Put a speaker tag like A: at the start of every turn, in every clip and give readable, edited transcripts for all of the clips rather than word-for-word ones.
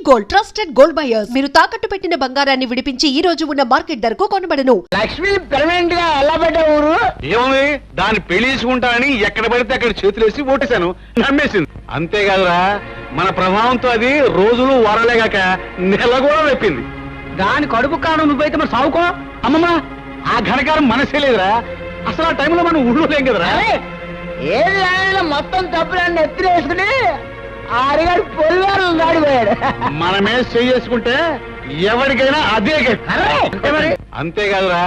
A: Gold trusted gold buyers మీరు తాకట్టు పెట్టిన బంగారాన్ని విడిపించి ఈ రోజు ఉన్న మార్కెట్ ధరకు కొనబడను.
B: లక్ష్మి పర్మనెంట్ గా ఎలా పెట్టే ఊరు
C: ఏముంది దాన్ని పెళ్లిసుకుంటానని ఎక్కడ పడితే అక్కడ చేతులేసి ఓటేశాను, నమ్మేసింది. అంతేకాదురా మన ప్రభావంతో అది రోజులు వారాలేగాక నెల కూడా వెప్పింది.
B: దాని కడుపు కాను నువ్వైతే మరి సావుకో.
C: అమ్మమ్మ ఆ ఘనకారం మనసే లేదురా. అసలు ఆ టైంలో మనం ఊళ్ళో లేం కదరా.
B: ఏది మొత్తం తప్పులన్నీ ఎత్తులేసుకుని ఆరిగాడు పొలివారు దాడిపోయాడు.
C: మనమే చేసుకుంటే ఎవరికైనా అదే మరి. అంతేకాదురా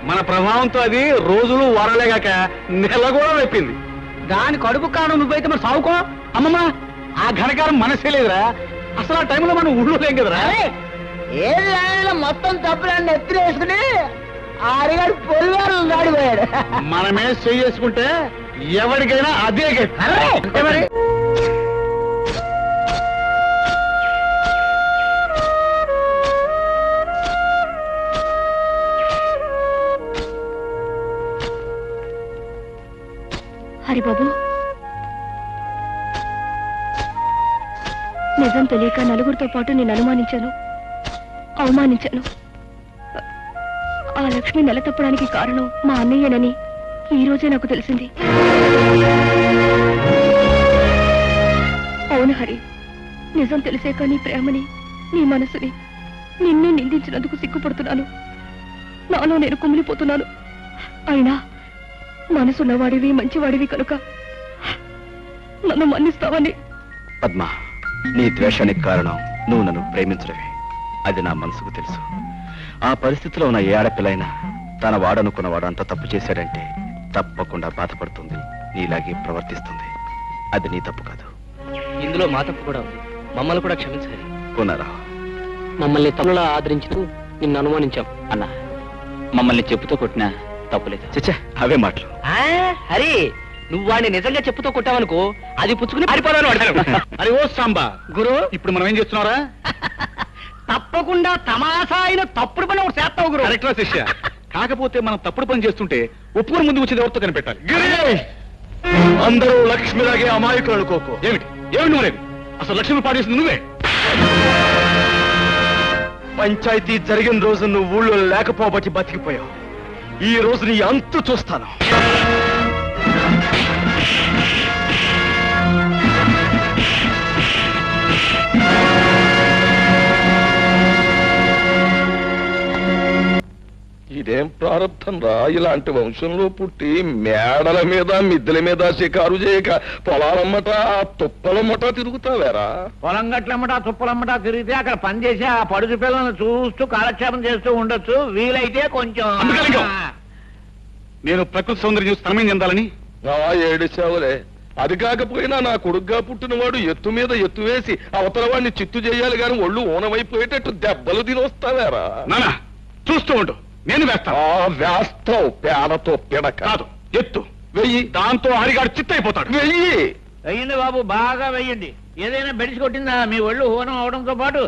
C: మన ప్రభావంతో అది రోజులు వారాలేగాక నెల కూడా వెప్పింది.
B: దాని కడుపు కాను నువ్వైతే మరి సావుకో.
C: అమ్మమ్మ ఆ ఘనకారం మనసే లేదురా. అసలు ఆ టైంలో మనం ఊళ్ళో లేం కదరా.
B: ఏది మొత్తం తప్పులన్నీ ఎత్తులేసుకుని ఆరిగాడు పొలివారు దాడిపోయాడు.
C: మనమే చేసుకుంటే ఎవరికైనా అదే మరి.
D: హరిబాబు, నిజం తెలియక నలుగురితో పాటు నేను అనుమానించాను, అవమానించాను. ఆ లక్ష్మి నెల తప్పడానికి కారణం మా అన్నయ్యనని ఈ రోజే నాకు తెలిసింది. అవును హరి, నిజం తెలిసాక నీ ప్రేమని, నీ మనసుని, నిన్నే నిందించినందుకు సిగ్గుపడుతున్నాను. నాలో నేను కుమిలిపోతున్నాను. అయినా మనసున్నవాడివి, మంచివాడివి కనుక నన్ను మన్నిస్తావని.
E: పద్మ, నీ ద్వేషానికి కారణం నువ్వు నన్ను ప్రేమించడమే. అది నా మనసుకు తెలుసు. ఆ పరిస్థితిలో ఉన్న ఏ ఆడపిల్లైనా తన వాడనుకున్నవాడు అంత తప్పు చేశాడంటే తప్పకుండా బాధపడుతుంది, నీలాగే ప్రవర్తిస్తుంది. అది నీ తప్పు కాదు.
F: ఇందులో మా తప్పు కూడా ఉంది. మమ్మల్ని కూడా క్షమించాలి.
E: పునరా,
F: మమ్మల్ని తమ్ములా ఆదరించు నిన్ను అనుమానించాం
E: అన్నా. మమ్మల్ని చెప్పుతో కొట్టినా తప్పులేదు. చచ్చా, అవే మాటలు.
F: హరి, నువ్వు వాడిని నిజంగా చెప్పుతో కొట్టావనుకో, అది పుచ్చుకుని పారిపోదాను వాడు.
C: అరే ఓ సాంబా
F: గురు,
C: ఇప్పుడు మనం ఏం చేస్తున్నారా?
F: తప్పకుండా తమాషా అయిన తప్పుడు పని ఒకటి చేస్తావు గురు.
C: కరెక్ట్రా శిష్య. కాకపోతే మనం తప్పుడు పని చేస్తుంటే ఒప్పుకొని ముందు వచ్చేది ఎవరితో కనిపెట్టాలి.
E: అందరూ లక్ష్మిలాగే అమాయకులు అనుకోకు.
C: ఏమిటి ఏమిటి నువ్వు లేదు? అసలు లక్ష్మి పాడేసింది నువ్వే.
E: పంచాయతీ జరిగిన రోజు నువ్వు ఊళ్ళో లేకపోబట్టి బతికిపోయావు. ఈ రోజు నీ అంతు చూస్తాను.
G: ఇదేం ప్రారంభం రా. ఇలాంటి వంశంలో పుట్టి మేడల మీద మిద్దెల మీద షికారు చేయక పొలాలమ్మట తుప్పలమ్మట తిరుగుతావేరా.
B: పొలం గట్లమ్మట తుప్పలమ్మట తిరిగితే అక్కడ పనిచేసి ఆ పడుచు పిల్లలను చూస్తూ కాలక్షేపం చేస్తూ ఉండొచ్చు. వీలైతే కొంచెం
C: నేను ప్రకృతి సౌందర్యం చూసి తనమేం చెందాలని
G: ఏడిచావులే. అది కాకపోయినా నా కొడుగ్గా పుట్టినవాడు ఎత్తు మీద ఎత్తు వేసి అవతల వాడిని చిత్తు చేయాలి గాని ఒళ్ళు ఊనమైపోయేటట్టు దెబ్బలు తినొస్తావేరా.
C: నానా చూస్తూ ఉండు, నేను వేస్తాను.
G: వేస్తావు పేడతో పిడక.
C: కాదు, ఎత్తు వెయ్యి. దాంతో హరిగాడు చిత్తైపోతాడు.
G: వెయ్యి.
B: వెయ్యండి బాబు, బాగా వెయ్యండి. ఏదైనా బెడిసి కొట్టిందా మీ ఒళ్ళు హోనం అవడంతో పాటు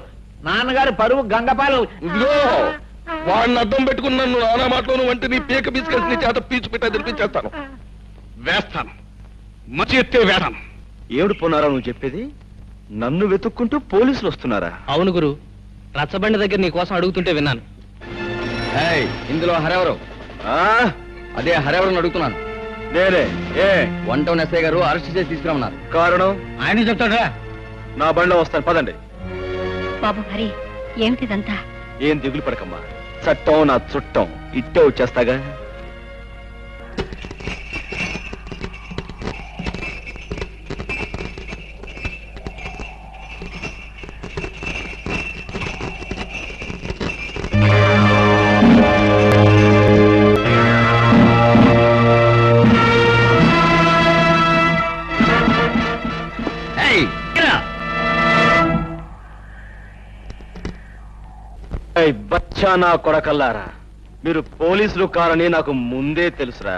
B: నాన్నగారి పరువు గంగపాలు.
G: ఇదిగో వాడిని అడ్డం పెట్టుకుని నన్ను నానా మాటలోను వంటి నీ పీక బీసుకెళ్ళి నీ చేత పీచు పెట్టా తెరిపించేస్తాను.
C: వేస్తాను, మంచి ఎత్తే వేస్తాను.
E: ఏడు పోనారా నువ్వు చెప్పేది? నన్ను వెతుక్కుంటూ పోలీసులు వస్తున్నారా?
F: అవును గురు, రచ్చబండి దగ్గర నీ కోసం అడుగుతుంటే విన్నాను.
E: ఇందులో హరెవరు? అదే హరెవరని అడుగుతున్నాను. నేనే. వన్ టౌన్ ఎస్ఐ గారు అరెస్ట్ చేసి తీసుకురమ్మన్నారు. కారణం
B: ఆయన చెప్తాడా?
E: నా బండిలో వస్తాను, పదండి.
D: బాబు హరి, ఏమిటిదంతా?
E: ఏం దిగులు పడకమ్మా, చట్టం నా చుట్టం, ఇట్టే వచ్చేస్తాగా. బచ్చా నా కొడకల్లారా, మీరు పోలీసులు కారని నాకు ముందే తెలుసురా.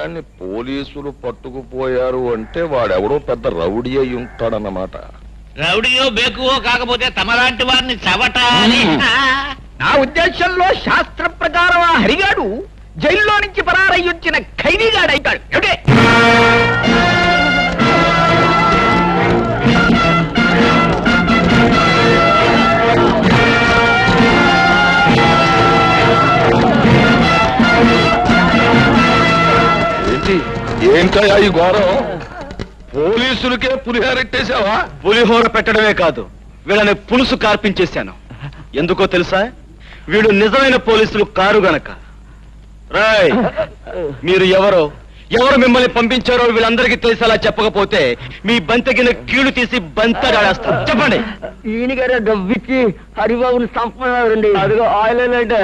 G: అరిగాన్ని పోలీసులు పట్టుకుపోయారు అంటే వాడెవడో పెద్ద రౌడీ అయి ఉంటాడన్నమాట.
B: రౌడీయో బేకువో కాకపోతే తమలాంటి వారిని చవటాలి.
F: నా ఉద్దేశంలో శాస్త్ర ప్రకారం ఆ హరిగాడు జైల్లో నుంచి పరారయ్యొచ్చిన ఖైదీగాడు అవుతాడు. ఏమిటి?
G: ఏంటయ్యా ఈ ఘోరం? పోలీసులకే పులిహోరెట్టేశావా?
E: పులిహోర పెట్టడమే కాదు, వీళ్ళని పులుసు కార్పించేశాను. ఎందుకో తెలుసా? వీడు నిజమైన పోలీసులు కారు గనక. రాయ్, మీరు ఎవరు మిమ్మల్ని పంపించారో వీళ్ళందరికీ తెలిసేలా చెప్పకపోతే మీ బంతగిన కీళ్లు తీసి బంతగాడేస్తాను. చెప్పండి.
F: ఈయన గారు డబ్బిచ్చి హరిబాబుని సంపన్నారండి. అదిగో ఆయిల్ అంటే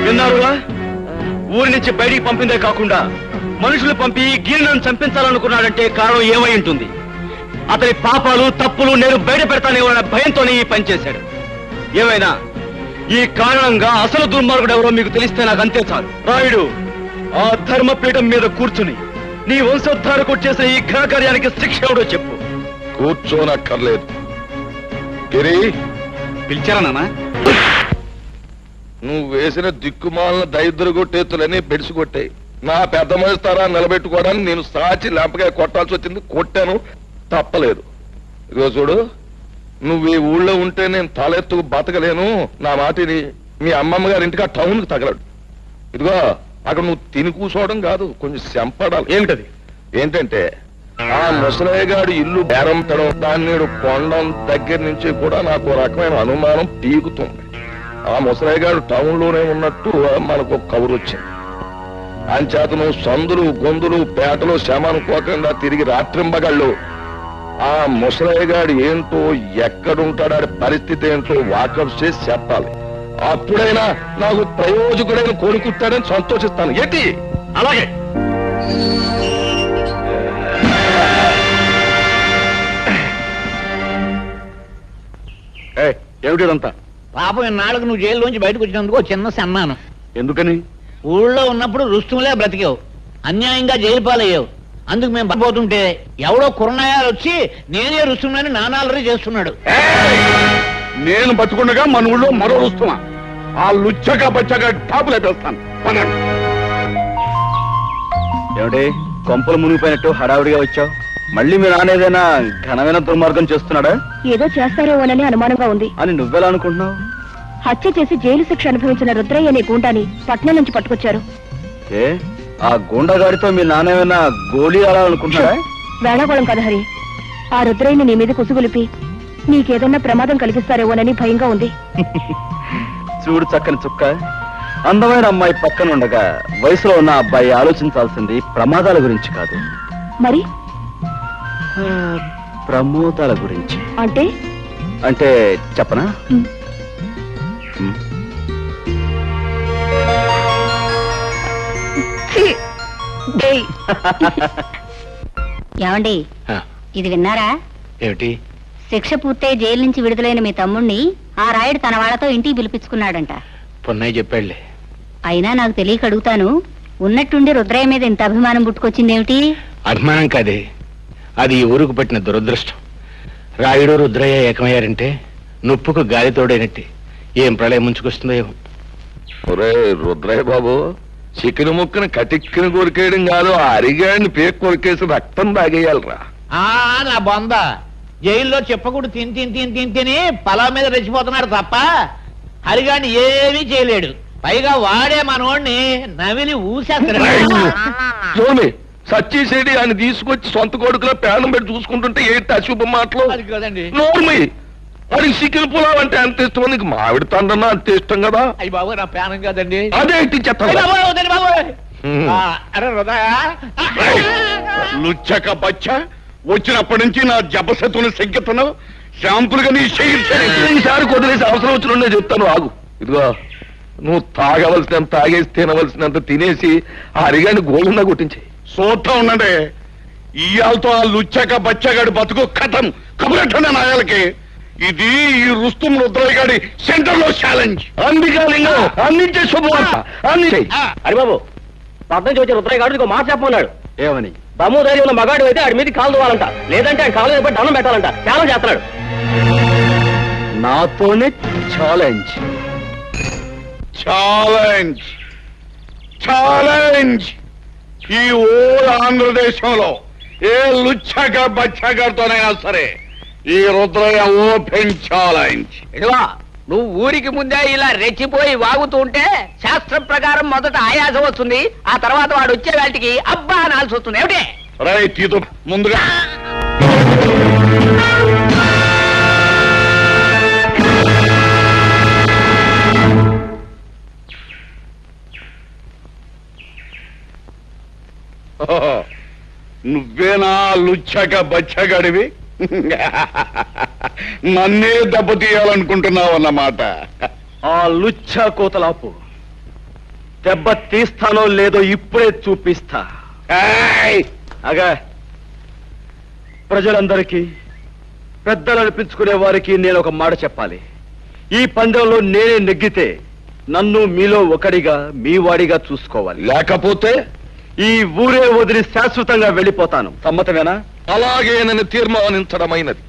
E: విన్నారుగా? ఊరి నుంచి బయటికి పంపిందే కాకుండా మనుషులు పంపి గీర్ణను చంపించాలనుకున్నాడంటే కారణం ఏమై ఉంటుంది? అతని పాపాలు తప్పులు నేను బయట పెడతానేమన్న భయంతోనే ఈ పని చేశాడు. ఏమైనా ఈ కారణంగా అసలు దుర్మార్గుడు ఎవరో మీకు తెలిస్తే నాకు అంతే చాలు. రాయుడు, ఆ ధర్మపీఠం మీద కూర్చుని నీ వంశోద్ధారకు చేసిన ఈ ఘనకార్యానికి శిక్ష ఎవడో చెప్పు.
G: కూర్చోనక్కర్లేదు. గిరి,
E: పిలిచారా నాన్న?
G: నువ్వు వేసిన దిక్కుమాలిన దైద్ర కొట్టేతులని బెడిసికొట్టాయి. నా పెద్ద మనిస్తారా నిలబెట్టుకోవడానికి నేను సాచి లేపగా కొట్టాల్సి వచ్చింది. కొట్టాను, తప్పలేదు. ఇదిగో చూడు, నువ్వు ఈ ఊళ్ళో ఉంటే నేను తలెత్తుకు బతకలేను. నా మాటిని మీ అమ్మమ్మ గారి ఇంటికి ఆ టౌన్కి తగలడు. ఇదిగో అక్కడ నువ్వు తిని కూర్చోవడం కాదు, కొంచెం చెంపడాలి.
E: ఏమిటది?
G: ఏంటంటే ఆ ముసలయ్యగాడు ఇల్లు బేరంపడం, దాన్ని కొండం దగ్గర నుంచి కూడా నాకు రకమైన అనుమానం పీకుతుంది. ఆ ముసలయ్యగాడు టౌన్ లోనే ఉన్నట్టు మనకు ఒక కబురు వచ్చింది. అంచేత నువ్వు సందులు గొంతులు పేటలు శమనుకోకుండా తిరిగి రాత్రింబగళ్ళు ఆ ముసలయ్యగాడు ఏంటో ఎక్కడుంటాడు, ఆడి పరిస్థితి ఏంటో వాకప్ చేసి చెప్పాలి. అప్పుడైనా నాకు ప్రయోజకుడైన కోరుకుంటాడని సంతోషిస్తాను. ఏంటి?
E: అలాగే. ఏమిటిదంతా?
B: పాపం ఇన్నాళ్ళకు నువ్వు జైల్లోంచి బయటకు వచ్చినందుకు చిన్న సన్నాను.
E: ఎందుకని?
B: ఊళ్ళో ఉన్నప్పుడు రుస్తుములే బ్రతికావు, అన్యాయంగా జైలు పాలయ్యావు. అందుకు మేము పడిపోతుంటే ఎవడో కుర్రనాయాలు వచ్చి నేనే రుస్తుమని నానాలరీ చేస్తున్నాడు.
C: నేను బతుకుండగా మన ఊళ్ళో మరో రుస్తుమా? ఆ లుచ్చగా బచ్చగా టాపులేపేస్తాను.
E: ఏమిటి కొంపలు మునిగిపోయినట్టు హడావుడిగా వచ్చావు? మళ్ళీ మీ నాన్న ఏదైనా ఘనమైన దుర్మార్గం చేస్తున్నాడా?
D: ఏదో చేస్తారేమోనని అనుమానంగా ఉంది.
E: అని నువ్వెలా అనుకుంటున్నావు?
D: హత్య చేసి జైలు శిక్ష అనుభవించిన రుద్రయ్య అనే గూండాని పట్నం నుంచి పట్టుకొచ్చారు.
E: ఏ ఆ గూండాగాడితో మీ నాన్న ఏమైనా గోళీ ఆడాలనుకుంటున్నాడా?
D: వేళాకోళం కదా హరి. ఆ రుద్రయ్యని నీ మీద కుసుగులిపి నీకేదన్నా ప్రమాదం కలిగిస్తారేమోనని భయంగా ఉంది.
E: చూడు చక్కని చుక్క, అందమైన అమ్మాయి పక్కన ఉండగా వయసులో ఉన్న అబ్బాయి ఆలోచించాల్సింది ప్రమాదాల గురించి కాదు,
D: మరి
E: ప్రమోదాల గురించి. అంటే చెప్పనా?
H: ఏమండి, ఇది విన్నారా?
B: ఏమిటి?
H: శిక్ష పూర్తయి జైలు నుంచి విడుదలైన మీ తమ్ముణ్ణి ఆ రాయుడు తన వాళ్ళతో ఇంటికి పిలిపించుకున్నాడంట.
B: పొన్నయ్య చెప్పాడులే.
H: అయినా నాకు తెలియక అడుగుతాను, ఉన్నట్టుండి రుద్రయ్య మీద ఇంత అభిమానం పుట్టుకొచ్చిందేమిటి?
B: అభిమానం కాదే, అది ఈ ఊరుకు పట్టిన దురదృష్టం. రాయుడు రుద్రయ్య ఏకమయ్యారంటే నొప్పుకు గాలి తోడైనట్టే. ఏం ప్రళయం ముంచుకొస్తుందో ఏమో.
G: ఒరే రుద్రయ్య బాబు, చికెన్ ముక్కను కటిక్కిని కొరికేయడం కాదు, ఆ అరిగాడిని పేక్ కొరికేసి రక్తం తాగేయాలరా.
B: నా బొంద జైల్లో చెప్పకూడదు తిని తిని తిని తిని తిని పొలం మీద రెచ్చిపోతున్నాడు తప్ప హరిగాడిని ఏమీ చేయలేడు. పైగా వాడే మనోడిని నవిలి ఊసేస్తాడు.
G: సచ్చిసేడి ఆయన తీసుకొచ్చి సొంత కొడుకులో ప్రాణం పెట్టి చూసుకుంటుంటే ఏంటి అశుభం మాటలు?
B: అది కదండి.
G: నోర్మి, వాడికి చికెన్ పులావ్ అంటే అంత ఇష్టం, నీకు మామిడి తండ్రన్నా అంత ఇష్టం కదా.
B: అయ్యి బాబు, నా ప్రాణం కదండి.
G: అదేంటి చెత్త
B: అరే హృదయ
C: లుచ్చక బచ్చ, వచ్చినప్పటి నుంచి నా జబసతుని సంకెత్తనావు. శాంపుల్గా నీ
G: ఈసారి కొద్దిలేసి అవసరం వచ్చిన చెప్తాను, ఆగు. ఇదిగో నువ్వు తాగవలసినంత తాగేసి తినవలసినంత తినేసి ఆ అరిగాని గోళ్ళున్నా కొట్టించే.
C: సోతా ఉండండి. ఇయాలతో ఆ లుచ్చక బచ్చగాడు బతుకు కథం కబురెట్టండి నాయాలకి. ఇది ఈ రుస్తుం రుద్రయ్య గారి సెంటర్ లో ఛాలెంజ్.
F: అందుకే అందించే శుభవార్త అందించే. హరిబాబు పద్మం చూసి రుద్రయ్య గారు ఇంకో మాట చెప్పమన్నాడు.
E: ఏమని?
F: దమ్ము ధైర్యం ఉన్న మగాడు అయితే ఆడి మీద కాలు దువ్వాలంట, లేదంటే ఆయన కాలు మీద దండం పెట్టాలంట. చాలా చేస్తున్నాడు.
E: నాతోనే ఛాలెంజ్.
C: Challenge challenge. ఈ ఓల్ ఆంధ్రదేశంలో ఏ లుచ్చగా బచ్చగారితోనైనా సరే ఈ రుద్రయ్య ఓపెన్ ఛాలెంజ్.
F: ఇదిగో నువ్వు ఊరికి ముందే ఇలా రెచ్చిపోయి వాగుతూ ఉంటే శాస్త్రం ప్రకారం మొదట ఆయాసం వస్తుంది, ఆ తర్వాత వాడు వచ్చే వాటికి అబ్బా అనాల్సి వస్తుంది. ఏమిటి
C: రైట్, ఇది ముందుగా నువ్వేనా లుచ్చగా బచ్చగాడివి? నన్నే దెబ్బతీయాలనుకుంటున్నావన్నమాట.
E: ఆ లుచ్చ కోతలాపు. దెబ్బ తీస్తానో లేదో ఇప్పుడే చూపిస్తా.
C: ఏయ్!
E: అగా ప్రజలందరికీ, పెద్దలు అనిపించుకునే వారికి నేను ఒక మాట చెప్పాలి. ఈ పందెంలో నేనే నెగ్గితే నన్ను మీలో ఒకడిగా, మీ వాడిగా చూసుకోవాలి.
C: లేకపోతే
E: ఈ ఊరే వదిలి శాశ్వతంగా వెళ్ళిపోతాను. సమ్మతమేనా?
G: అలాగే నన్ను తీర్మానించడమైనది.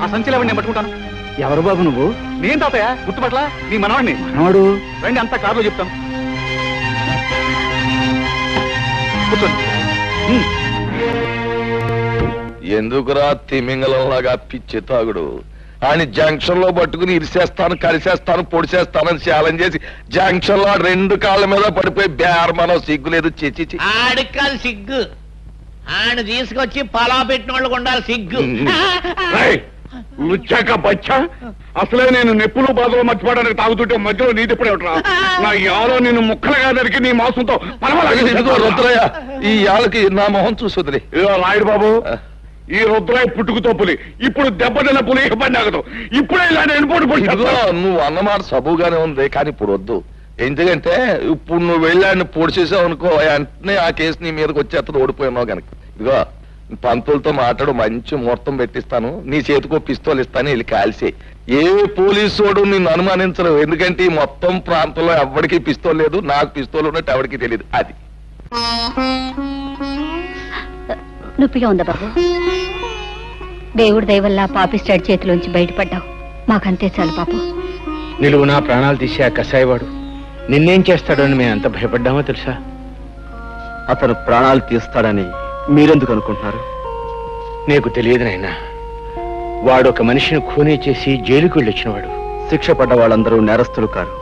C: ఆ సంచిలో నేను పట్టుకుంటాను.
E: ఎవరు బాబు నువ్వు?
C: నేను తాతయ్య, గుర్తుపట్ల నీ మనవాడిని.
E: మనవాడు?
C: రండి, అంతా కారులో చెప్తాను. కూర్చోండి.
G: ఎందుకురా తిమింగలంలాగా పిచ్చి తాగుడు? ఆయన జంక్షన్ లో పట్టుకుని ఇరిసేస్తాను కలిసేస్తాను పొడిసేస్తానని ఛాలెంజ్ చేసి జంక్షన్ లో 2 కాళ్ళ మీద పడిపోయి బేరమనం సిగ్గులేదు చిచి
B: ఆడికి కాదు సిగ్గు, ఆయన తీసుకొచ్చి పలా పెట్టిన వాళ్ళకు ఉండాలి సిగ్గు.
C: వచ్చాక బచ్చా అసలే నేను నెప్పులు బాధలు మర్చిపోవడానికి తాగుతుంటే మధ్యలో నీ తిప్పుడే ఉంటా. నా యాలో నిన్ను ముక్కలుగా దరికి నీ మాంసంతో
G: రుద్రయ్య ఈ యాళ్ళకి నా మొహం చూసి వదిలే.
C: రాయుడు బాబు, ఈ రుద్రాయి పుట్టుకుతో పులి, ఇప్పుడు దెబ్బతిన్న పులి ఇబ్బంది ఆగదు. ఇప్పుడే ఇలా నేను
G: నువ్వు అన్నమాట సబుగానే ఉంది, కానీ ఇప్పుడు వద్దు. ఎందుకంటే ఇప్పుడు నువ్వు వెళ్ళాడిని పొడిచేసావు అనుకో, వెంటనే ఆ కేసు నీ మీదకి వచ్చేస్తుంది, ఓడిపోయినావు కనుక. ఇదిగో పంతులతో మాట్లాడు, మంచి ముహూర్తం పెట్టిస్తాను, నీ చేతికో పిస్తోల్ ఇస్తాను, వెళ్ళి కాల్సే. ఏ పోలీసోడు నిన్ను అనుమానించరు, ఎందుకంటే ఈ మొత్తం ప్రాంతంలో ఎవరికి పిస్తోల్ లేదు, నాకు పిస్తోల్ ఉన్నట్టు ఎవరికి తెలియదు. అది
H: నొప్పిగా ఉందా బాబు? దేవుడి దయ వల్ల పాపిస్టాడ్ చేతిలోంచి బయటపడ్డావు, మాకంతే చాలు బాబు.
B: నిలువు నా ప్రాణాలు తీసే ఆ కసాయివాడు నిన్నేం చేస్తాడో అని మేము ఎంత భయపడ్డామో తెలుసా?
E: అతను ప్రాణాలు తీస్తాడని మీరెందుకు అనుకుంటున్నారు?
B: నీకు తెలియదు నాయనా, వాడు ఒక మనిషిని ఖూనీ చేసి జైలుకు వెళ్ళొచ్చినవాడు.
E: శిక్ష పడ్డ వాళ్ళందరూ నేరస్తులు కారు.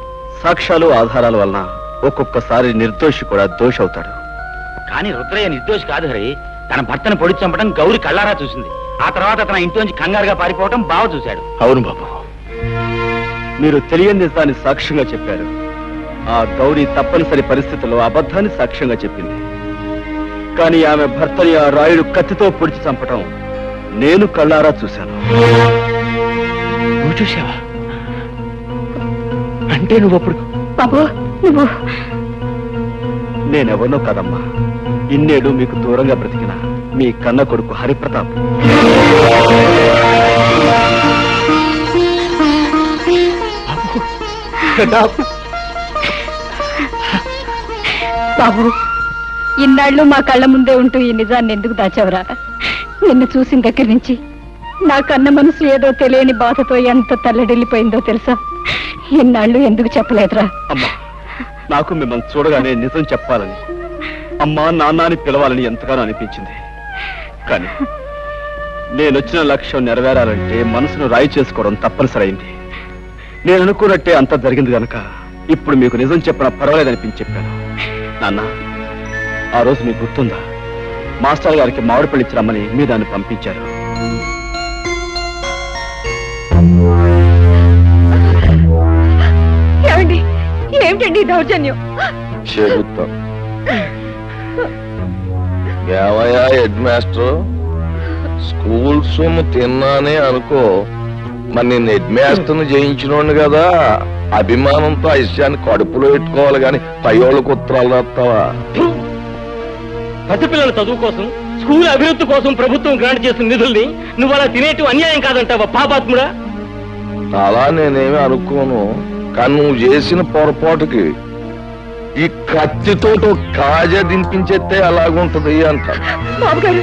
E: సాక్ష్యాలు ఆధారాల వలన ఒక్కొక్కసారి నిర్దోషి కూడా దోషి అవుతాడు.
F: కానీ రుద్రయ్య నిర్దోషి కాదు హరి. తన భర్తను పొడి చంపడం గౌరి కళ్ళారా చూసింది. ఆ తర్వాత తన ఇంట్లోంచి కంగారుగా పారిపోవడం బావ చూశాడు.
B: అవును బాబు,
E: మీరు తెలియని నిజాన్ని సాక్ష్యంగా చెప్పారు. ఆ గౌరీ తప్పనిసరి పరిస్థితుల్లో అబద్ధాన్ని సాక్ష్యంగా చెప్పింది. కానీ ఆమె భర్తని ఆ రాయుడు కత్తితో పొడిచి చంపటం నేను కళ్ళారా చూశాను.
B: నువ్వు చూసావా? అంటే నువ్వు అప్పుడు
D: బాబు నువ్వు
E: నేనెవరినో కాదమ్మా, ఇన్నేడు మీకు దూరంగా బ్రతికిన మీ కన్న కొడుకు హరిప్రతాప్.
D: బాబు ఇన్నాళ్ళు మా కళ్ళ ముందే ఉంటూ ఈ నిజాన్ని ఎందుకు దాచావురా? నిన్ను చూసిన దగ్గర నుంచి నా కన్న మనసు ఏదో తెలియని బాధతో ఎంత తల్లడిల్లిపోయిందో తెలుసా? ఇన్నాళ్ళు ఎందుకు చెప్పలేదురా?
E: అమ్మా, నాకు మిమ్మల్ని చూడగానే నిజం చెప్పాలని, అమ్మా నాన్న అని పిలవాలని ఎంతగానో అనిపించింది. కానీ నేనొచ్చిన లక్ష్యం నెరవేరాలంటే మనసును రాయి చేసుకోవడం తప్పనిసరైంది. నేను అనుకున్నట్టే అంతా జరిగింది కనుక ఇప్పుడు మీకు నిజం చెప్పినా పర్వాలేదనిపించి చెప్పాను. నాన్న, ఆ రోజు మీకు గుర్తుందా? మాస్టర్ గారికి మామిడి పళ్ళు ఇచ్చి రమ్మని మీరు దాన్ని పంపించారు.
D: ఏమండి, ఏమిటండి దౌర్జన్యం?
G: చెబుతాం. ఏమయ్యా హెడ్ మాస్టర్, స్కూల్ సొమ్ము తిన్నానే అనుకో, మరి నేను హెడ్ మాస్టర్ని జయించినోండి కదా, అభిమానంతో ఆ విషయాన్ని కడుపులో పెట్టుకోవాలి గాని పయ్యోళ్ళకు ఉత్తరాలు రాస్తావా?
F: పసిపిల్లల చదువు కోసం, స్కూల్ అభివృద్ధి కోసం ప్రభుత్వం గ్రాంట్ చేసిన నిధుల్ని నువ్వు అలా తినేటు అన్యాయం కాదంటావా పాపాత్ముడా?
G: అలా నేనేమి అనుకోను, కానీ నువ్వు చేసిన పొరపాటుకి ఈ కత్తితో కాజా దింపించేస్తే అలాగుంటది అంట.
D: బాబు గారు,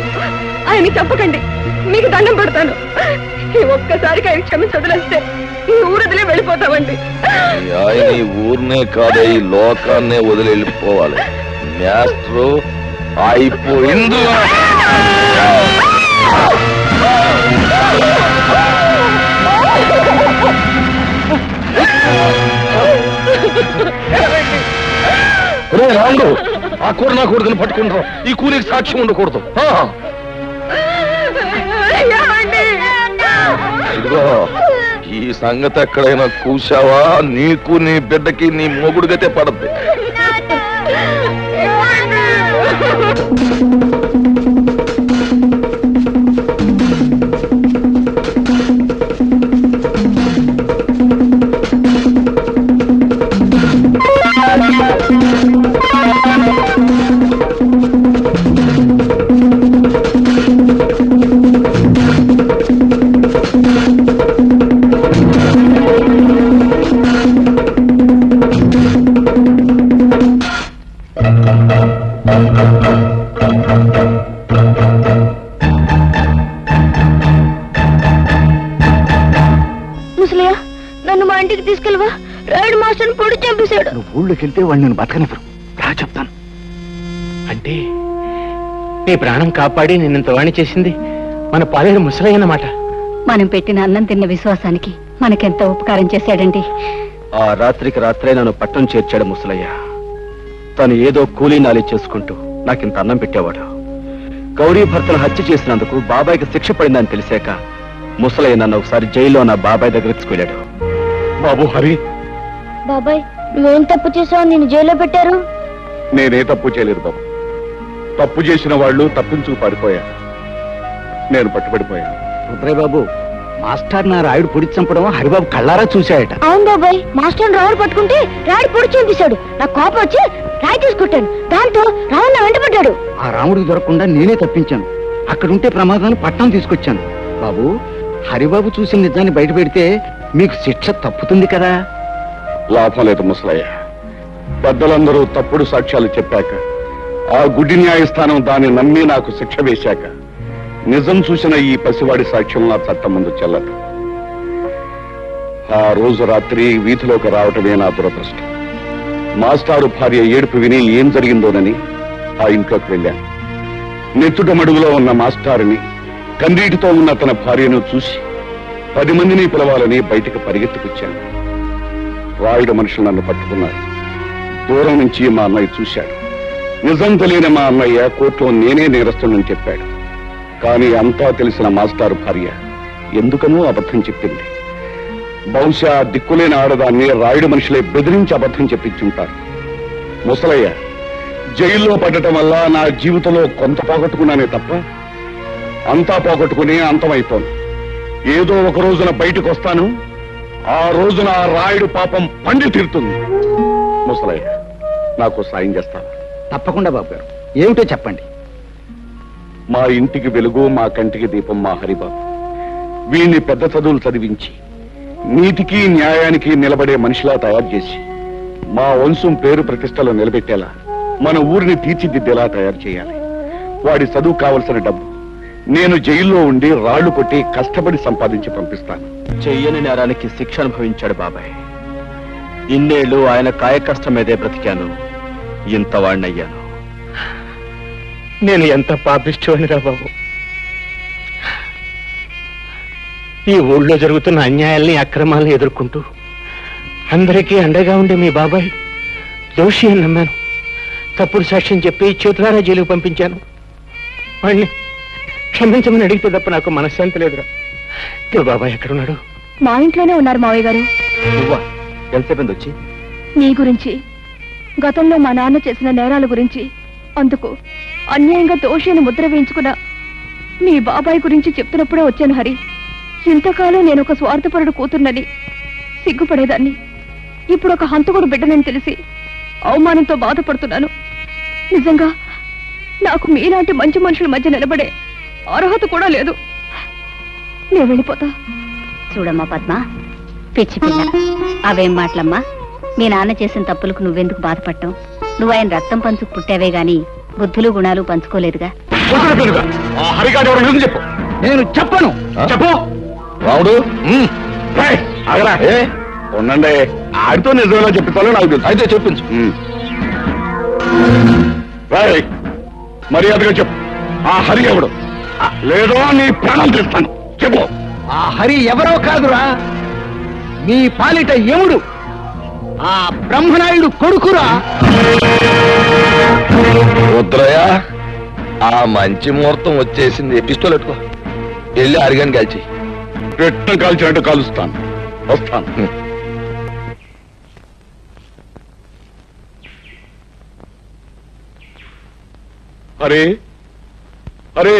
D: ఆయన చంపకండి, మీకు దండం పెడతాను. ఈ ఒక్కసారికి ఆయన క్షమించి వదిలేస్తే ఈ ఊరదిలే వెళ్ళిపోతామండి.
G: ఆయన ఈ ఊరినే కాదు, ఈ లోకాన్నే వదిలి వెళ్ళిపోవాలి. మాస్టరు అయిపోయింది. రాండు, ఆ కూర నా కొడుకుని పట్టుకుంటాం, ఈ కూలికి సాక్ష్యం ఉండకూడదు. ఇదిగో, ఈ సంగతి ఎక్కడైనా కూసావా నీకు నీ బిడ్డకి నీ మొగుడుగతే పడద్ది.
D: ముసలయ్య, నన్ను మా ఇంటికి తీసుకెళ్ళవా? రాయుడు మాస్టర్ని పొడి చంపేశాడు.
E: నువ్వు ఊళ్ళోకి వెళ్తే వాళ్ళు నేను బతకనివ్వరు. రా చెప్తాను.
B: అంటే నీ ప్రాణం కాపాడి నిన్నంత వాణి చేసింది మన పాలేరు ముసలయ్య అన్నమాట.
D: మనం పెట్టిన అన్నం తిన్న విశ్వాసానికి మనకెంత ఉపకారం చేశాడండి.
E: ఆ రాత్రికి రాత్రే నన్ను పట్టణం చేర్చాడు ముసలయ్య. తను ఏదో కూలీ నాలి చేసుకుంటూ నాకింత అన్నం పెట్టేవాడు. గౌరీ భర్తను హత్య చేసినందుకు బాబాయ్కి శిక్ష పడిందని తెలిసాక ముసలయ్య నన్ను ఒకసారి జైల్లో నా బాబాయ్ దగ్గర తీసుకెళ్ళాడు.
C: బాబు హరి,
H: బాబాయ్ నువ్వేం తప్పు చేసావు? నిన్ను జైల్లో పెట్టారు.
C: నేనే తప్పు చేయలేదు బాబు. తప్పు చేసిన వాళ్ళు తప్పించుకు పారిపోయారు. నేను పట్టుబడిపోయాను.
F: రుద్రయ్య బాబు, మాస్టర్ నా రాయుడు పొడి చంపడం హరిబాబు కళ్ళారా చూశాయట.
H: అవును బాబాయ్, మాస్టర్ రావుడు పట్టుకుంటే రాయుడు పొడి చంపేశాడు. నాకు కోపం వచ్చి రాయి తీసుకొట్టాను. దాంతో రావుడు నా వెంటబడ్డాడు.
F: ఆ రాముడికి దొరకకుండా నేనే తప్పించాను. అక్కడుంటే ప్రమాదాన్ని పట్టణం తీసుకొచ్చాను. బాబు, హరిబాబు చూసిన నిజాన్ని బయట పెడితే మీకు శిక్ష తప్పుతుంది కదా.
C: లాభం లేదు ముసలయ్య. పెద్దలందరూ తప్పుడు సాక్ష్యాలు చెప్పాక, ఆ గుడ్డి న్యాయస్థానం దాన్ని నమ్మి నాకు శిక్ష వేశాక, నిజం చూసిన ఈ పసివాడి సాక్ష్యం నా చట్టం ముందు చెల్లదు. ఆ రోజు రాత్రి వీధిలోకి రావటమే నా దురదృష్టం. మాస్టారు భార్య ఏడుపు విని ఏం జరిగిందోనని ఆ ఇంట్లోకి వెళ్ళాను. నెత్తుట మడుగులో ఉన్న మాస్టారుని, కన్నీటితో ఉన్న తన భార్యను చూసి 10 మందిని పిలవాలని బయటికి పరిగెత్తుకొచ్చాను. రాయుడు మనుషులు నన్ను పట్టుకున్నారు. దూరం నుంచి మా అన్నయ్య చూశాడు. నిజం తెలియని మా అన్నయ్య కోర్టులో నేనే నేరస్తుడని చెప్పాడు. కానీ అంతా తెలిసిన మాస్టారు భార్య ఎందుకనో అబద్ధం చెప్పింది. బహుశా దిక్కులేని ఆడదాన్ని రాయుడు మనుషులే బెదిరించి అబద్ధం చెప్పించుంటారు. ముసలయ్య జైల్లో పడటం వల్ల నా జీవితంలో కొంత పోగొట్టుకున్నానే తప్ప అంతా పోగొట్టుకుని అంతమైపోను. ఏదో ఒక రోజున బయటకు వస్తాను. ఆ రోజున ఆ రాయుడు పాపం పండి తీరుతుంది. ముసలయ్య, నాకు సాయం చేస్తావా?
F: తప్పకుండా బాబు గారు, ఏమిటో చెప్పండి.
C: మా ఇంటికి వెలుగు, మా కంటికి దీపం మా హరిబాబు. వీణ్ణి పెద్ద చదువులు చదివించి నీతికి న్యాయానికి నిలబడే మనిషిలా తయారు చేసి మా వంశం పేరు ప్రతిష్టలో నిలబెట్టేలా, మన ఊరిని తీర్చిదిద్దేలా తయారు చేయాలి. వాడి చదువు కావలసిన డబ్బు నేను జైల్లో ఉండి రాళ్లు కొట్టి కష్టపడి సంపాదించి పంపిస్తాను.
E: చెయ్యని నేరానికి శిక్ష అనుభవించాడు బాబాయ్. ఇన్నేళ్లు ఆయన కాయకష్టం మీదే బ్రతికాను. ఇంత వాణ్ణయ్యాను.
F: నేను ఎంత పాపిష్టోనిరా బాబు. ఈ ఊళ్ళో జరుగుతున్న అన్యాయాల్ని, అక్రమాల్ని ఎదుర్కొంటూ అందరికీ అండగా ఉండే మీ బాబాయ్ దోషి అని నమ్మాను. తప్పుడు సాక్ష్యం చెప్పి చేతులారా జైలుకు పంపించాను. వాణ్ణి క్షమించమని అడిగితే తప్ప నాకు మనశ్శాంతి లేదురా. ఇప్పుడు బాబాయ్ ఎక్కడున్నాడు?
D: మా ఇంట్లోనే ఉన్నారు మావయ్య గారు.
E: నువ్వా? ఎంతసేపు వచ్చి?
D: నీ గురించి, గతంలో మా నాన్న చేసిన నేరాల గురించి, అందుకు అన్యాయంగా దోషిని ముద్ర వేయించుకున్న మీ బాబాయ్ గురించి చెప్తున్నప్పుడే వచ్చాను హరి. ఇంతకాలం నేను ఒక స్వార్థపరుడు కూతుర్నని సిగ్గుపడేదాన్ని. ఇప్పుడు ఒక హంతకుడు బిడ్డనని తెలిసి అవమానంతో బాధపడుతున్నాను. నిజంగా నాకు మీలాంటి మంచి మనుషుల మధ్య నిలబడే అర్హత కూడా లేదు. నేను వెళ్ళిపోతా.
H: చూడమ్మా పద్మ, పిచ్చి పిల్ల, అవేం మాటలమ్మా. మీ నాన్న చేసిన తప్పులకు నువ్వెందుకు బాధపడటం? నువ్వు ఆయన రక్తం పంచుకు పుట్టావే గాని బుద్ధులు గుణాలు పంచుకోలేదుగా.
C: చెప్పు.
F: నేను చెప్పను.
C: చెప్పు రావుడు. ఉండండి, ఆడితో నిజంగా చెప్తాను నాకు తెలుసు. అయితే చెప్పించు. మర్యాదగా చెప్పు, ఆ హరి ఎవడు? లేదో నీ ప్రాణం తెస్తాను. చెప్పు.
F: ఆ హరి ఎవరో కాదురా, మీ పాలిట యముడు, ఆ బ్రహ్మనాయుడు కొడుకురా.
G: రుద్రయ్య, ఆ మంచి ముహూర్తం వచ్చేసింది. పిస్తోల్ పెట్టుకో, వెళ్ళి అరిగాని కాల్చి.
C: పెట్ట కాల్చినట్టు కాలుస్తాను. వస్తాను. హరే హరే,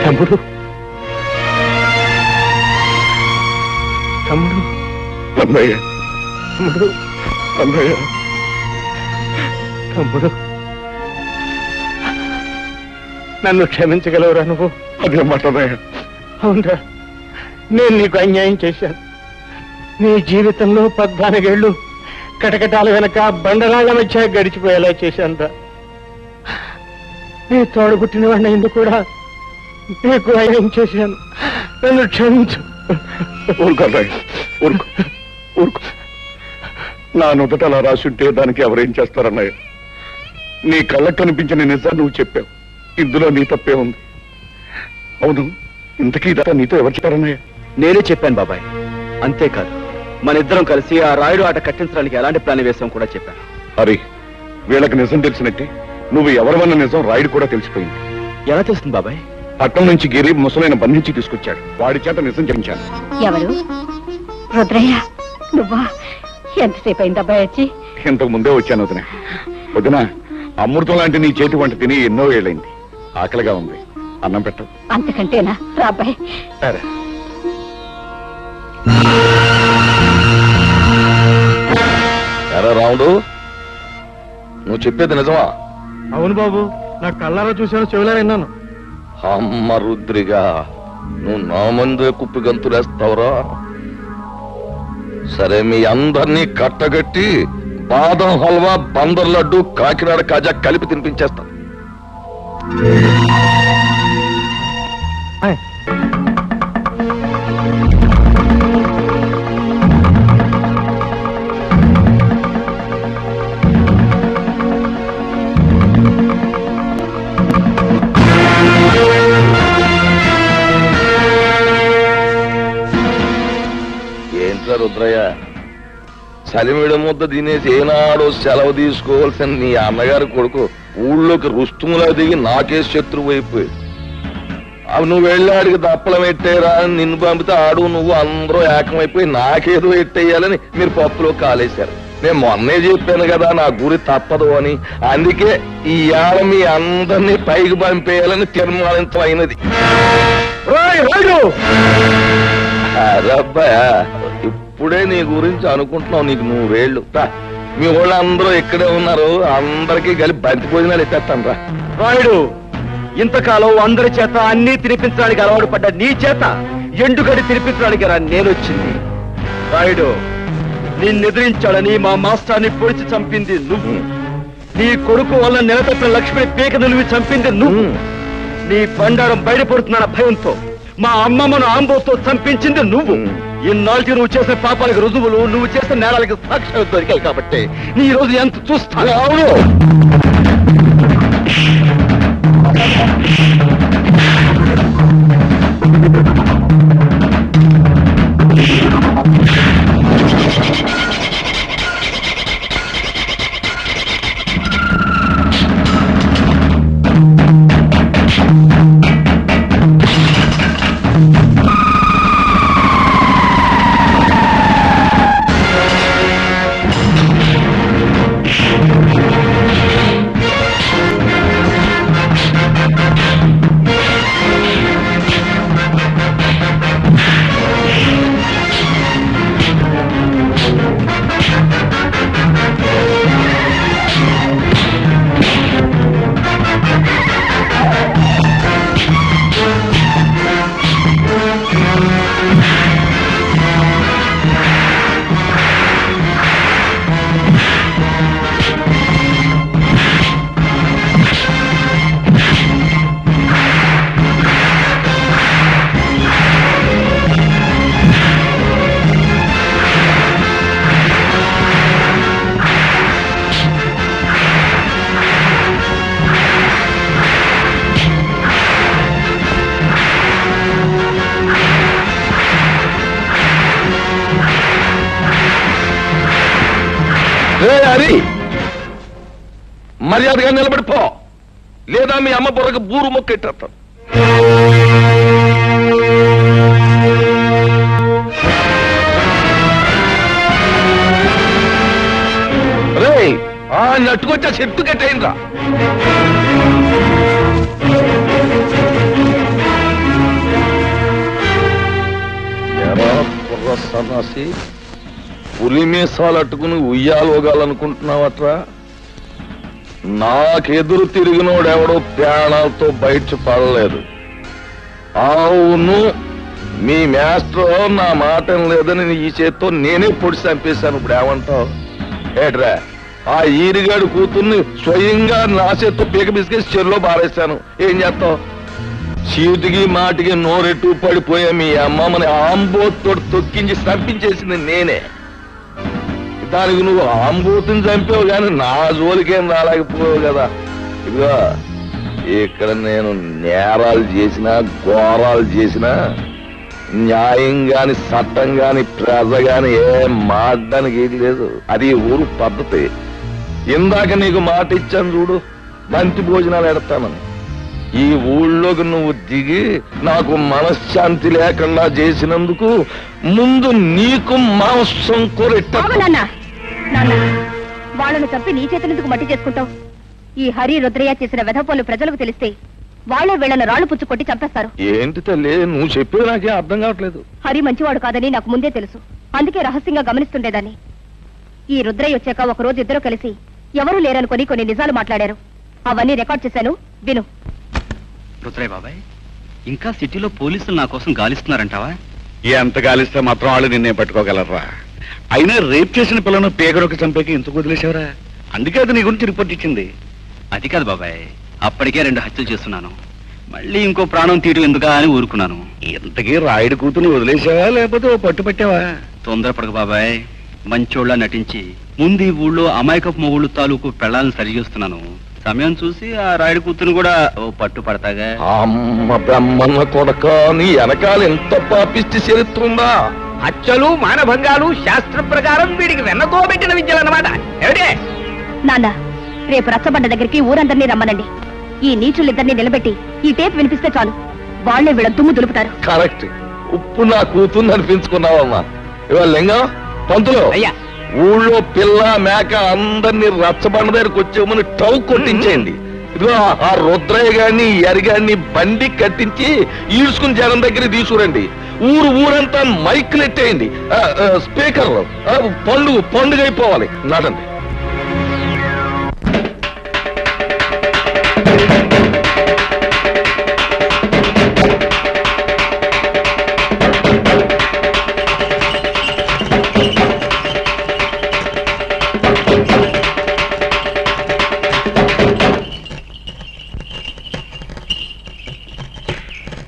F: తమ్ముడు, తమ్ముడు,
C: అన్నయ్య,
F: తమ్ముడు,
C: అన్నయ్య.
F: తమ్ముడు, నన్ను క్షమించగలవురా నువ్వు?
C: అదే మాటన్నయ్య.
F: అవునరా, నేను నీకు అన్యాయం చేశాను. నీ జీవితంలో 14 ఏళ్ళు కటకటాల వెనక బండరాళ్ల మధ్య గడిచిపోయేలా చేశానురా. నీ తోడబుట్టిన వాడిని ఎందుకు కూడా నీకు అన్యాయం చేశాను. నన్ను క్షమించు.
C: ఊరుకో అన్నయ్య, ఊరుకో. ఊరుకో. నా నుదుట అలా రాసుంటే దానికి ఎవరేం చేస్తారన్నయ్య? నీ కళ్ళకు కనిపించిన నిజాన్ని నువ్వు చెప్పావు. ఇందులో నీ తప్పే ఉంది. అవును, ఇంతకీ ఇదంతా నీతో ఎవరు చెప్పారన్నయ్య?
E: నేనే చెప్పాను బాబాయ్. అంతేకాదు, మన ఇద్దరం కలిసి ఆ రాయుడు ఆట కట్టించడానికి ఎలాంటి ప్లాన్ వేసాం కూడా చెప్పాను.
C: అరే, వీళ్ళకి నిజం తెలిసినట్టే నువ్వు ఎవరివన్న నిజం రాయుడు కూడా తెలిసిపోయింది.
E: ఎలా తెలుస్తుంది బాబాయ్?
C: పట్టణం నుంచి గిరి ముసలైన బంధించి తీసుకొచ్చాడు. వాడి చేత నిజం చెప్పించాను.
D: ఎవరు? రుద్రయ్య నువ్వా? ఎంతసేపు అయింది అబ్బాయి వచ్చి?
C: ఇంతకు ముందే వచ్చాను వదిన. వదిన, అమృతం లాంటి నీ చేతి వంట తిని ఎన్నో ఏళ్ళైంది. ఆకలిగా ఉంది, అన్నం పెట్టు.
D: అంతకంటేనా? రా అబ్బాయి.
C: సరే.
G: ఎరా రాముడు, నువ్వు చెప్పేది నిజమా?
F: అవును బాబు, నా కళ్ళారా చూశాను, చెవులారా విన్నాను.
G: అమ్మ రుద్రిగా, నువ్వు నా ముందే కుప్పి గంతులేస్తావురా? సరే, మీ అందరినీ కట్టగట్టి బాదం హల్వా, బందర్ లడ్డు, కాకినాడ కాజా కలిపి తినిపించేస్తా. ఏంట్రా రుద్రయ్య, చలిమిడ ముద్ద తినేసి ఏనాడో సెలవు తీసుకోవాల్సిన నీ అన్నగారి కొడుకు ఊళ్ళోకి రుస్తుములా దిగి నాకే శత్రువు అయిపోయి, అవి నువ్వు వెళ్ళాడికి దప్పలం ఎట్టేరా అని నిన్ను పంపితే ఆడు నువ్వు అందరూ ఏకమైపోయి నాకేదో ఎట్టేయాలని మీరు పప్పులో కాలేశారు. నేను మొన్నే చెప్పాను కదా నా గురి తప్పదు అని. అందుకే ఈ ఏళ మీ అందరినీ పైకి పంపేయాలని తీర్మానించమైనది. అరబ్బాయా, ఇప్పుడే నీ గురించి అనుకుంటున్నావు. నీకు 100 ఏళ్ళు. మీ వాళ్ళందరూ ఇక్కడే ఉన్నారు, అందరికీ కలిపి బంతి భోజనాలు ఎత్తేస్తాను రా.
E: రాయుడు, ఇంతకాలం అందరి చేత అన్ని తినిపించడానికి అలవాటు పడ్డ నీ చేత ఎండుగడి తినిపించడానికి రా నేనొచ్చింది. రాయుడు, నిన్నెదిరించాడని మా మాస్టర్ని పొడిచి చంపింది నువ్వు. నీ కొడుకు వల్ల నిలతప్పిన లక్ష్మిని పీక నిలివి చంపింది నువ్వు. నీ బండారం బయటపడుతున్న భయంతో మా అమ్మమ్మను ఆంబోతో చంపించింది నువ్వు. ఇన్నాళ్ళకి నువ్వు చేసిన పాపాలకు రుజువులు, నువ్వు చేసిన నేరాలకు సాక్ష్యాలు దొరికాయి కాబట్టి నీ రోజు ఎంత చూస్తాను.
G: అవును, హరి, మర్యాదగా నిలబడిపో, లేదా మీ అమ్మ బుర్రకు బూరు మొక్కెట్టేస్తాను. రే, ఆ నట్టుకొచ్చా చెట్టు కట్టేయండిరా. ఎరా బుర్ర సన్నాసి, పులి మీసాలు అట్టుకుని ఉయ్యాలోగాలనుకుంటున్నావట్రా? నాకెదురు తిరిగినోడెవడో ప్రాణాలతో బయట పడలేదు. అవును, మీ మాస్టర్ నా మాట లేదని ఈ చేత్తో నేనే పొడి చంపేశాను. ఇప్పుడు ఏమంటావు? ఏట్రా, ఆ ఈరిగాడు కూతుర్ని స్వయంగా నా చేత్తో పీక బిస్కెట్ చెరులో బారేశాను. ఏం చేస్తావు? చీటికి మాటికి నోరెట్టు పడిపోయా మీ అమ్మమ్మని ఆంబోతో తొక్కించి చంపించేసింది నేనే. దానికి నువ్వు ఆంబూతిని చంపావు కానీ నా జోలికేం రాలేకపోయావు కదా. ఇదిగో ఇక్కడ నేను నేరాలు చేసినా ఘోరాలు చేసినా న్యాయం గాని చట్టం గాని ప్రజ గాని ఏం మాట్లాడడానికి ఏది లేదు. అది ఊరు పద్ధతి. ఇందాక నీకు మాట ఇచ్చాను చూడు, బంతి భోజనాలు ఎడతానని. ఈ ఊళ్ళోకి నువ్వు దిగి నాకు మనశ్శాంతి లేకుండా చేసినందుకు ముందు నీకు మాంసం కూరెట్ట.
H: వాళ్ళను చంపి నీ చేతులెందుకు మట్టి చేసుకుంటావు? ఈ హరి రుద్రయ్య చేసిన వెధపోలు ప్రజలకు తెలిస్తే వాళ్ళే వీళ్ళను రాళ్లు పుచ్చు కొట్టి చంపేస్తారు.
G: ఏంటి తల్లి నువ్వు చెప్పేది నాకేం అర్థం కావట్లేదు.
H: హరి మంచివాడు కాదని నాకు ముందే తెలుసు. అందుకే రహస్యంగా గమనిస్తుండేదాన్ని. ఈ రుద్రయ్య వచ్చాక ఒక రోజు ఇద్దరు కలిసి ఎవరూ లేరనుకొని కొన్ని నిజాలు మాట్లాడారు. అవన్నీ రికార్డ్ చేశాను, విను.
E: రుద్రయ్య బాబాయ్, ఇంకా సిటీలో పోలీసులు నా కోసం గాలిస్తున్నారంటావా?
C: ఎంత గాలిస్తే మాత్రం వాళ్ళు నిన్నే పట్టుకోగలరా? అయినా రేప్ చేసిన పిల్లను పేగరొక చంపేకి ఎందుకు వదిలేశావరా? అందుకే అది నీ గురించి రిపోర్ట్ ఇచ్చింది.
E: అది కాదు బాబాయ్, అప్పటికే 2 హత్యలు చేస్తున్నాను. మళ్ళీ ఇంకో ప్రాణం తీయడం ఎందుకా అని ఊరుకున్నాను.
C: ఇంతకీ రాయుడు కూతుని వదిలేసావా లేకపోతే ఓ పట్టు పట్టావా?
E: తొందరపడక బాబాయ్, మంచోళ్ళ నటించి ముందు ఈ ఊళ్ళో అమాయకపు మొగుళ్ళు తాలూకు పెళ్ళాలను సరిచేస్తున్నాను. సమయం చూసి ఆ రాయుడు కూతురు కూడా ఓ పట్టు పడతాగా.
G: అమ్మ బ్రహ్మన్న కొడక, నీ వెనకాల ఎంత పాపిష్టి చరిత్రుందా?
B: హత్యలు మానభంగాలు శాస్త్ర ప్రకారం వీడికి వెన్నతో పెట్టిన విద్యలన్నమాట. ఏమిటే
H: నాన్న, రేపు రచ్చబండ దగ్గరికి ఊరందరినీ రమ్మనండి. ఈ నీచులిద్దరినీ నిలబెట్టి ఈ టేప్ వినిపిస్తే చాలు, వాళ్లే వీళ్ళ దుమ్ము దులుపుతారు.
G: కరెక్ట్. ఉప్పు నా కూతుర్ని అనిపించుకున్నావమ్మా. ఇవాళ లింగం పంతులు,
B: అయ్యా,
G: ఊళ్ళో పిల్ల మేక అందరినీ రచ్చబండ దగ్గరకు వచ్చేమని టౌ కొట్టించేయండి. ఇదిగో ఆ రుద్రయ్య గారిని ఎరిగాన్ని బండి కట్టించి ఈడ్చుకుని జనం దగ్గర తీసుకురండి. ఊరంతా మైకులు ఎట్టేయండి, స్పీకర్లు. పండుగ అయిపోవాలి. నడండి.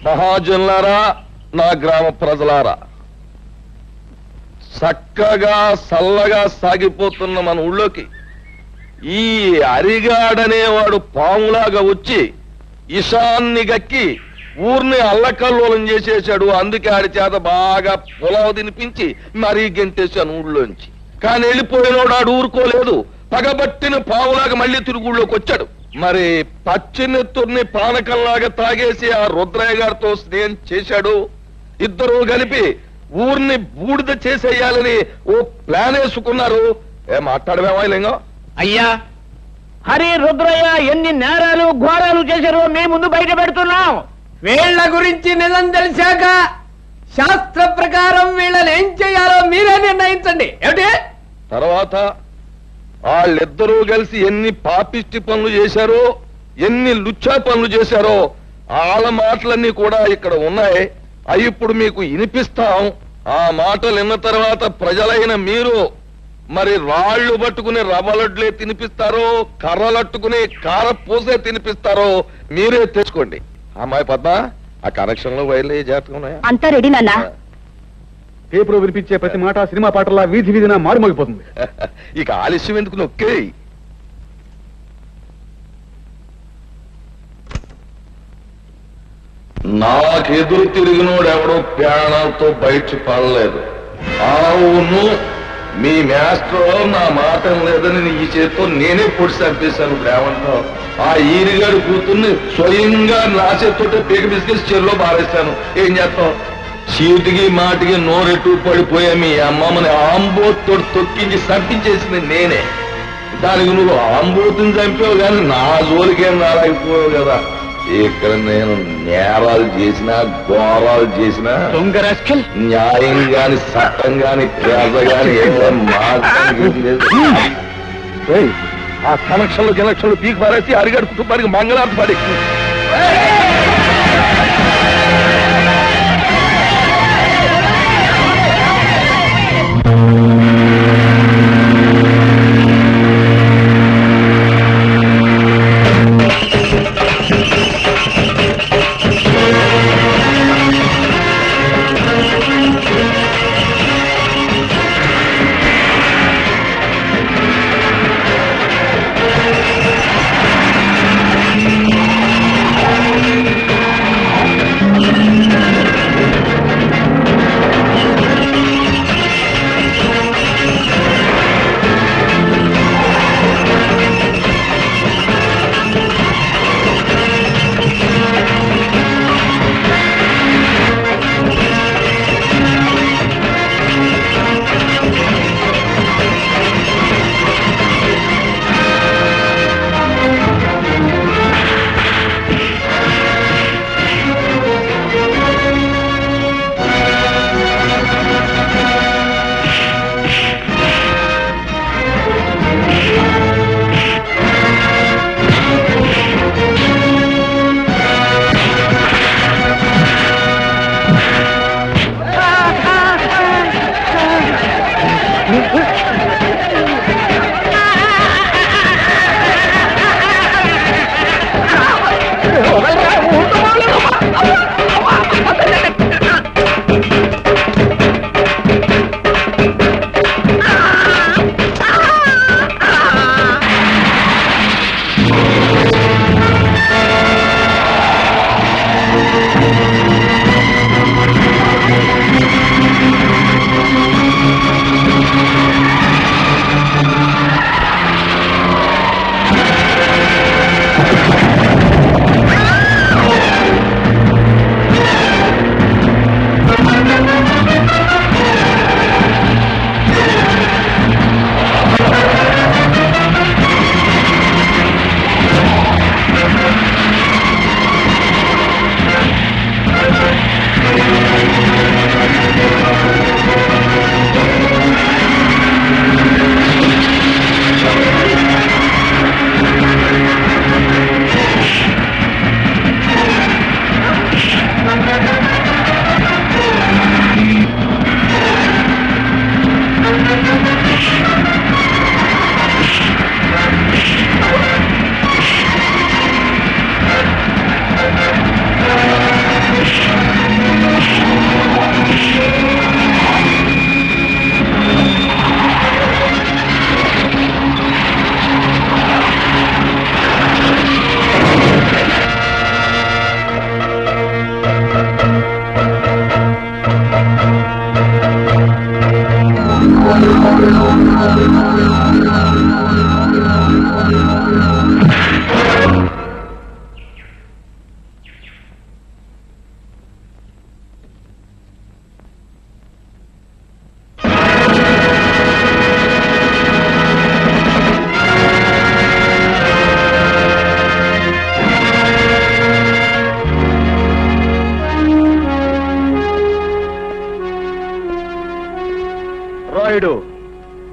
G: మహాజనులారా, నా గ్రామ ప్రజలారా, చక్కగా చల్లగా సాగిపోతున్న మన ఊళ్ళోకి ఈ అరిగాడనేవాడు పాములాగా వచ్చి ఇషాన్ని గక్కి ఊరిని అల్లకల్లోలం చేసేశాడు. అందుకే ఆడి చేత బాగా పొలవ తినిపించి మరీ గెంటేశాను ఊళ్ళోంచి. కానీ వెళ్ళిపోయినోడు ఆడు ఊరుకోలేదు. పగబట్టిన పాములాగా మళ్ళీ తిరుగు ఊళ్ళోకి వచ్చాడు. మరి పచ్చినెత్తుర్ని పానకంలాగా తాగేసి ఆ రుద్రయ్య గారితో స్నేహం చేశాడు. ఇద్దరు కలిపి ఊరిని బూడిద చేసేయాలని ఓ ప్లాన్ వేసుకున్నారు. మాట్లాడమేమా లింగం?
B: అయ్యా, హరి రుద్రయ్య ఎన్ని నేరాలు ఘోరాలు చేశారో మేము ముందు బయట పెడుతున్నాం. వీళ్ళ గురించి నిజం తెలిసాక శాస్త్ర ప్రకారం వీళ్ళని ఏం చేయాలో మీరే నిర్ణయించండి. ఏమిటి?
G: తర్వాత వాళ్ళిద్దరూ కలిసి ఎన్ని పాపిష్టి పనులు చేశారో, ఎన్ని లుచ్చా పనులు చేశారో వాళ్ళ మాటలన్నీ కూడా ఇక్కడ ఉన్నాయి. అవి ఇప్పుడు మీకు వినిపిస్తాం. ఆ మాటలు విన్న తర్వాత ప్రజలైన మీరు మరి రాళ్లు పట్టుకుని రవ్వలడ్లే తినిపిస్తారో, కర్రలట్టుకుని కారపూసే తినిపిస్తారో మీరే తెచ్చుకోండి. అమ్మాయి పద్మ, ఆ కనెక్షన్ లో వైర్లు జాగ్రత్తగా ఉన్నాయా?
H: అంతా రెడీ నాన్న.
I: పేపర్ వినిపించే ప్రతి మాట సినిమా పాటలా వీధి వీధిన మారుమోగిపోతుంది.
G: ఇక ఆలస్యం ఎందుకు, నొక్కే. నాకెదురు తిరిగినోడు ఎవడో ప్రాణాలతో బయట పడలేదు. అవును, మీ మాస్టర్ నా మాట లేదని ఈ చేతితో నేనే పొడి చంపేశాను. ఏమంటావు? ఆ ఈరిగాడు కూతుర్ని స్వయంగా నా చేతితో పీక బిస్కెట్స్ చెరులో బారేశాను. ఏం చేస్తావు? చీటికి మాటికి నోరెట్టు పడిపోయా మీ అమ్మమ్మని ఆంబోతో తొక్కించి చంపించేసింది నేనే. దానికి నువ్వు ఆంబోతుని చంపావు కానీ నా జోలికేం రాలేకపోయావు కదా. ఇక్కడ నేను నేరాలు చేసినా ఘోరాలు చేసినా న్యాయం గాని చట్టం గాని ప్రజ గాని ఆ కనెక్షన్లు పీకి పారేసి అరిగడు కుటుంబానికి మంగళార్థం పడి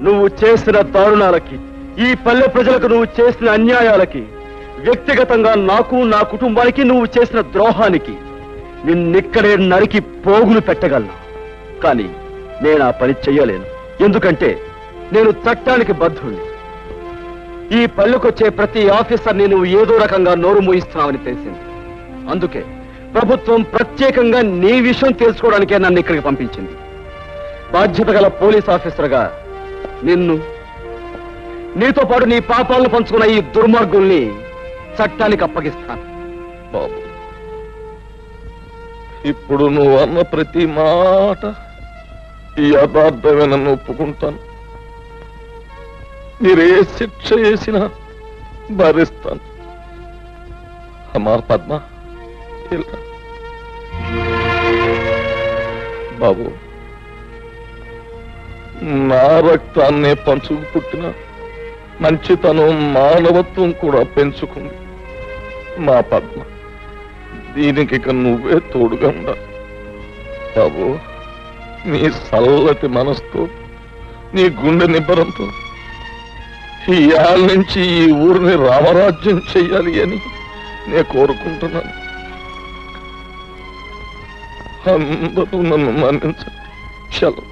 J: నువ్వు చేసిన దారుణాలకి, ఈ పల్లె ప్రజలకు నువ్వు చేసిన అన్యాయాలకి, వ్యక్తిగతంగా నాకు నా కుటుంబానికి నువ్వు చేసిన ద్రోహానికి నిన్నిక్కడే నరికి పోగులు పెట్టగలను. కానీ నేను ఆ పని చెయ్యలేను. ఎందుకంటే నేను చట్టానికి బద్ధుణ్ణి. ఈ పల్లెకొచ్చే ప్రతి ఆఫీసర్ని నువ్వు ఏదో రకంగా నోరు మూయిస్తున్నావని తెలిసింది. అందుకే ప్రభుత్వం ప్రత్యేకంగా నీ విషయం తెలుసుకోవడానికే నన్ను ఇక్కడికి పంపించింది. బాధ్యత గల పోలీస్ ఆఫీసర్గా నిన్ను, నీతో పాటు నీ పాపాలను పంచుకున్న ఈ దుర్మార్గుల్ని చట్టానికి అప్పగిస్తాను.
G: బాబు, ఇప్పుడు నువ్వు అన్న ప్రతి మాట యథార్థమైన ఒప్పుకుంటాను. మీరే శిక్ష చేసినా భరిస్తాను. అమ్మా పద్మ, ఇలా బాబు, నా రక్తాన్నే పంచుకు పుట్టిన మంచితనం, మానవత్వం కూడా పెంచుకుంది మా పద్మ. దీనికి ఇక నువ్వే తోడుగా ఉండాలి బాబు. నీ చల్లటి మనసుతో, నీ గుండె నిబ్బరంతో ఈ ఏళ్ళ నుంచి ఈ ఊరిని రామరాజ్యం చెయ్యాలి అని నేను కోరుకుంటున్నాను. అందరూ నన్ను మన్నించండి. సెలవు.